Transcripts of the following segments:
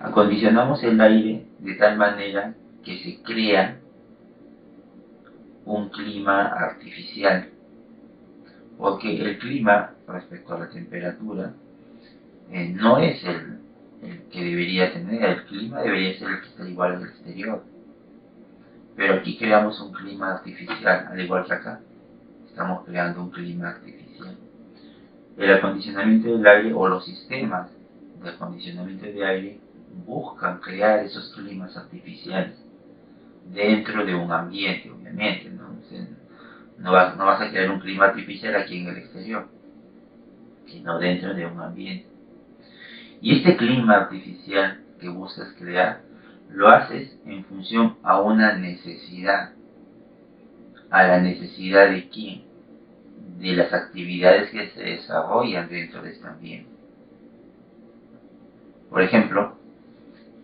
Acondicionamos el aire de tal manera que se crea un clima artificial, porque el clima respecto a la temperatura no es el que debería tener. El clima debería ser el que está igual al exterior, pero aquí creamos un clima artificial, al igual que acá estamos creando un clima artificial. El acondicionamiento del aire o los sistemas de acondicionamiento de aire buscan crear esos climas artificiales dentro de un ambiente, obviamente, ¿no? No vas a crear un clima artificial aquí en el exterior, sino dentro de un ambiente. Y este clima artificial que buscas crear, lo haces en función a una necesidad. ¿A la necesidad de quién? De las actividades que se desarrollan dentro de este ambiente. Por ejemplo,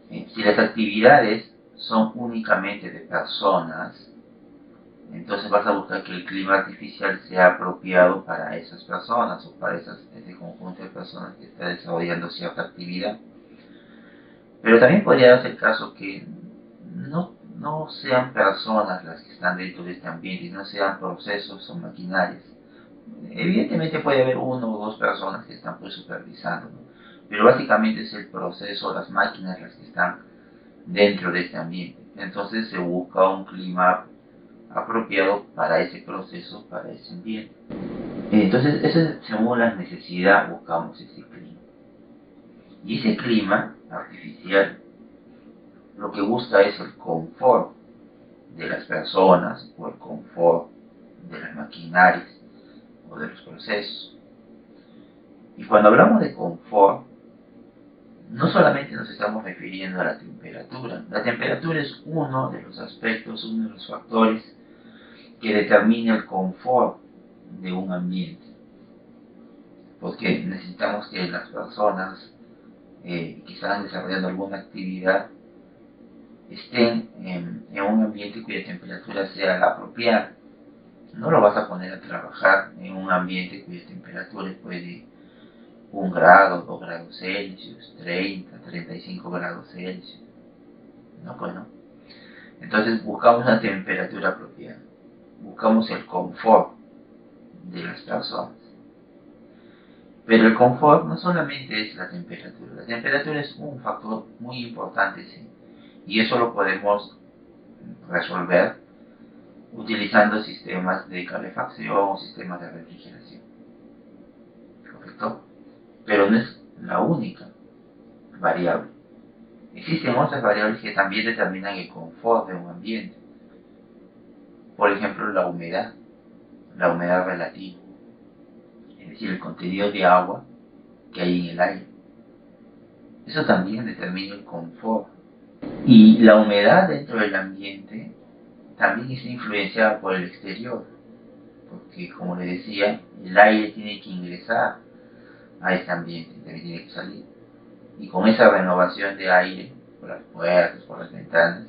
si las actividades son únicamente de personas, entonces vas a buscar que el clima artificial sea apropiado para esas personas o para ese conjunto de personas que está desarrollando cierta actividad. Pero también podría darse el caso que no sean personas las que están dentro de este ambiente, no sean procesos o maquinarias. Evidentemente puede haber uno o dos personas que están pues supervisando, ¿no? Pero básicamente es el proceso, las máquinas las que están dentro de este ambiente. Entonces se busca un clima apropiado para ese proceso, para ese ambiente. Entonces, eso, según la necesidad, buscamos ese clima. Y ese clima artificial lo que busca es el confort de las personas o el confort de las maquinarias o de los procesos. Y cuando hablamos de confort, no solamente nos estamos refiriendo a la temperatura. La temperatura es uno de los aspectos, uno de los factores que determina el confort de un ambiente. Porque necesitamos que las personas que están desarrollando alguna actividad estén en un ambiente cuya temperatura sea la apropiada. No lo vas a poner a trabajar en un ambiente cuya temperatura es de 1 grado, 2 grados Celsius, 30, 35 grados Celsius. No, pues no. Entonces buscamos una temperatura apropiada. Buscamos el confort de las personas. Pero el confort no solamente es la temperatura. La temperatura es un factor muy importante, sí. Y eso lo podemos resolver utilizando sistemas de calefacción o sistemas de refrigeración. ¿Correcto? Pero no es la única variable. Existen otras variables que también determinan el confort de un ambiente. Por ejemplo, la humedad relativa, es decir, el contenido de agua que hay en el aire. Eso también determina el confort. Y la humedad dentro del ambiente también está influenciada por el exterior, porque como le decía, el aire tiene que ingresar a este ambiente, también tiene que salir. Y con esa renovación de aire, por las puertas, por las ventanas,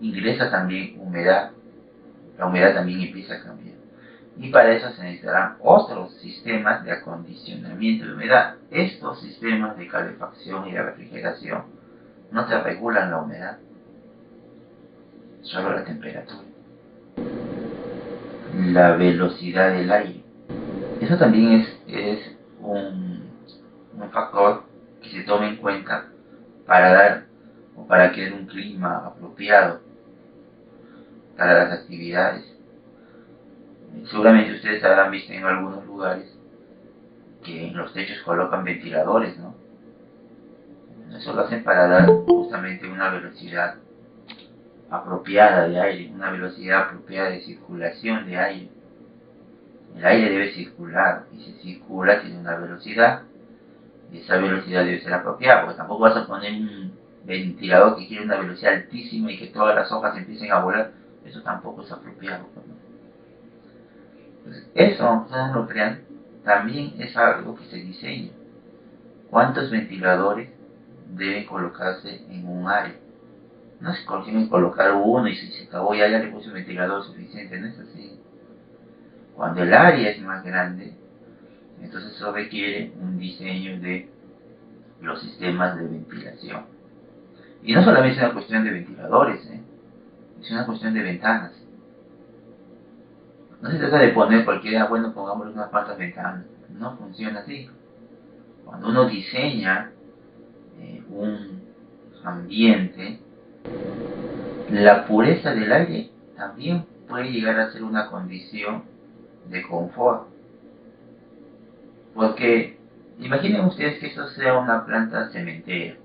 ingresa también humedad. La humedad también empieza a cambiar. Y para eso se necesitarán otros sistemas de acondicionamiento de humedad. Estos sistemas de calefacción y de refrigeración no te regulan la humedad, solo la temperatura. La velocidad del aire. Eso también es un factor que se toma en cuenta para dar o para crear un clima apropiado para las actividades. Seguramente ustedes habrán visto en algunos lugares que en los techos colocan ventiladores, ¿no? Eso lo hacen para dar justamente una velocidad apropiada de aire, una velocidad apropiada de circulación de aire. El aire debe circular y si circula tiene una velocidad y esa velocidad debe ser apropiada, porque tampoco vas a poner un ventilador que quiere una velocidad altísima y que todas las hojas empiecen a volar. Eso tampoco es apropiado, ¿no? Entonces, eso, aunque ustedes no lo crean, también es algo que se diseña. ¿Cuántos ventiladores deben colocarse en un área? No se consiguen colocar uno y si se acabó ya le puse un ventilador suficiente, no es así. Cuando el área es más grande, entonces eso requiere un diseño de los sistemas de ventilación. Y no solamente es una cuestión de ventiladores, es una cuestión de ventanas. No se trata de poner cualquiera, bueno, pongamos unas cuantas ventanas. No funciona así. Cuando uno diseña un ambiente, la pureza del aire también puede llegar a ser una condición de confort. Porque imaginen ustedes que esto sea una planta cementera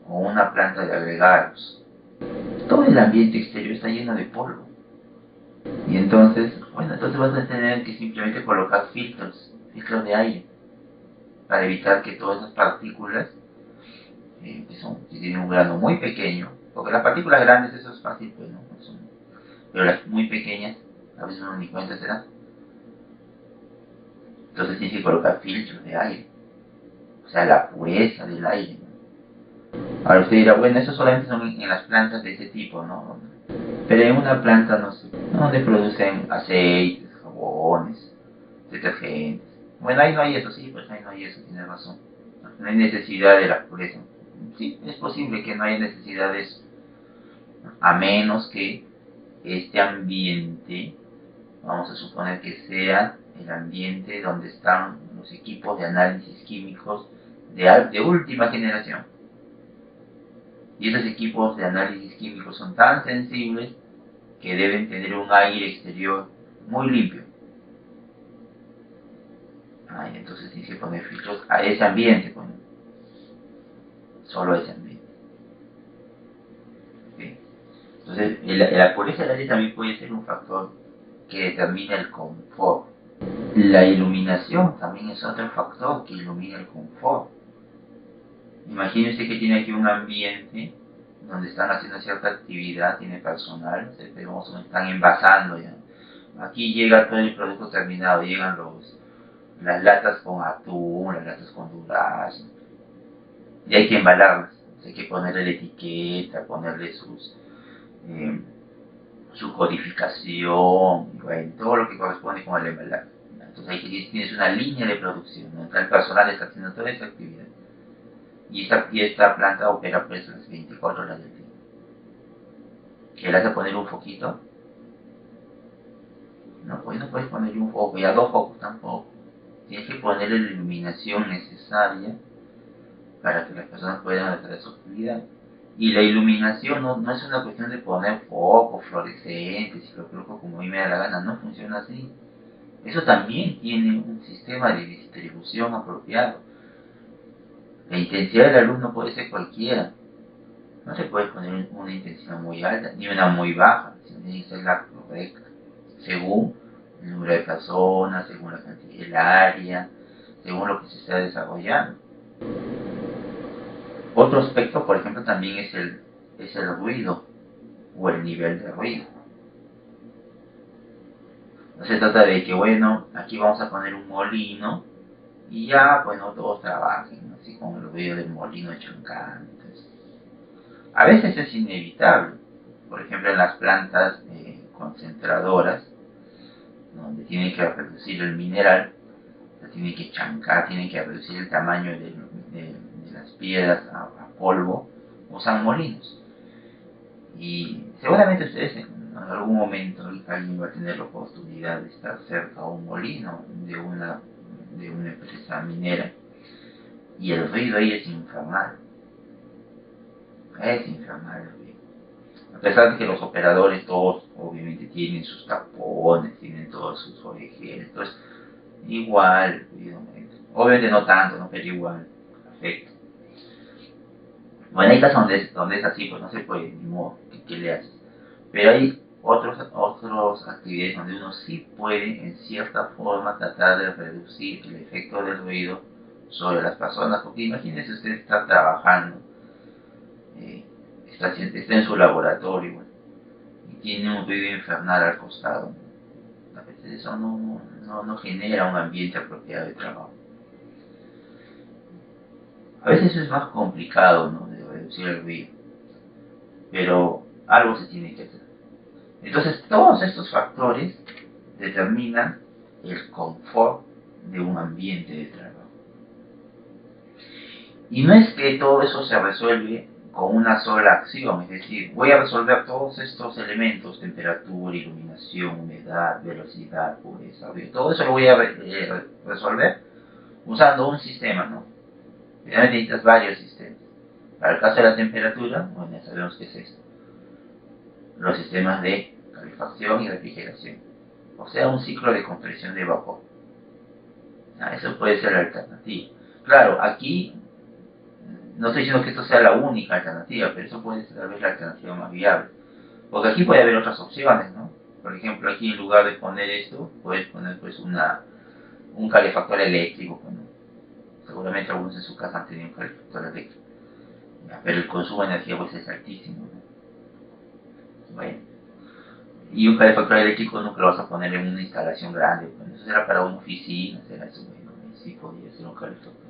o una planta de agregados. Todo el ambiente exterior está lleno de polvo. Y entonces, bueno, entonces vas a tener que simplemente colocar filtros de aire, para evitar que todas esas partículas, que tienen un grano muy pequeño, porque las partículas grandes eso es fácil, pues, ¿no? Pero las muy pequeñas, a veces uno ni cuenta se da. Entonces tienes que colocar filtros de aire, o sea, la pureza del aire, ¿no? Ahora usted dirá, bueno, eso solamente son en las plantas de ese tipo, ¿no? Pero en una planta, no sé, donde producen aceites, jabones, detergentes. Bueno, ahí no hay eso, sí, pues ahí no hay eso, tiene razón. No hay necesidad de la pureza. Sí, es posible que no haya necesidad de eso, a menos que este ambiente, vamos a suponer que sea el ambiente donde están los equipos de análisis químicos de última generación. Y esos equipos de análisis químicos son tan sensibles que deben tener un aire exterior muy limpio. Entonces tienes que poner filtros a ese ambiente, pues, solo a ese ambiente. ¿Okay? Entonces, la pureza del aire también puede ser un factor que determina el confort. La iluminación también es otro factor que ilumina el confort. Imagínense que tiene aquí un ambiente donde están haciendo cierta actividad, tiene personal, están envasando ya. Aquí llega todo el producto terminado, llegan las latas con atún, las latas con durazno, y hay que embalarlas, hay que ponerle la etiqueta, ponerle su codificación, bueno, todo lo que corresponde con el embalaje. Entonces ahí tienes una línea de producción, donde el personal está haciendo toda esa actividad. Y esta planta opera pues las 24 horas del día. ¿Que le hace poner un foquito? No, pues no puedes ponerle un foco, ya dos focos tampoco. Tienes que ponerle la iluminación necesaria para que las personas puedan hacer su actividad. Y la iluminación no es una cuestión de poner focos fluorescentes y lo coloco como a mí me da la gana, no funciona así. Eso también tiene un sistema de distribución apropiado. La intensidad de la luz no puede ser cualquiera. No se puede poner una intensidad muy alta ni una muy baja, sino tiene que ser la correcta, según el número de personas, según la cantidad del área, según lo que se está desarrollando. Otro aspecto, por ejemplo, también es el ruido o el nivel de ruido. No se trata de que, bueno, aquí vamos a poner un molino y ya, bueno, todos trabajen así con el ruido del molino chancando. A veces es inevitable, por ejemplo, en las plantas concentradoras, donde tienen que reducir el mineral, tienen que chancar, tienen que reducir el tamaño de las piedras a polvo, usan molinos. Y seguramente ustedes en algún momento alguien va a tener la oportunidad de estar cerca a un molino de una empresa minera, y el ruido ahí es infernal. Es infernal el ruido. A pesar de que los operadores todos obviamente tienen sus tapones, tienen todos sus orejeras, entonces igual, obviamente no tanto, ¿no? Pero igual afecta. Bueno, hay casos donde es así, pues no se puede, ni modo, ¿qué le haces? Pero hay otras actividades donde uno sí puede, en cierta forma, tratar de reducir el efecto del ruido sobre las personas, porque imagínese usted estar trabajando, está en su laboratorio, bueno, y tiene un ruido infernal al costado. A veces eso no genera un ambiente apropiado de trabajo. A veces es más complicado, ¿no?, de reducir el ruido, pero algo se tiene que hacer. Entonces, todos estos factores determinan el confort de un ambiente de trabajo. Y no es que todo eso se resuelve con una sola acción, es decir, voy a resolver todos estos elementos, temperatura, iluminación, humedad, velocidad, pureza, todo eso lo voy a resolver usando un sistema, ¿no? Realmente necesitas varios sistemas. Para el caso de la temperatura, bueno, ya sabemos qué es esto. Los sistemas de calefacción y refrigeración. O sea, un ciclo de compresión de vapor. Eso puede ser la alternativa. Claro, aquí no estoy diciendo que esto sea la única alternativa, pero eso puede ser tal vez la alternativa más viable. Porque aquí puede haber otras opciones, ¿no? Por ejemplo, aquí en lugar de poner esto, puedes poner pues un calefactor eléctrico. Pues, ¿no? Seguramente algunos en su casa han tenido un calefactor eléctrico. Pero el consumo de energía pues es altísimo, ¿no? Bueno, y un calefactor eléctrico nunca lo vas a poner en una instalación grande. Pues, eso será para una oficina, será eso, bueno, sí podría ser un calefactor.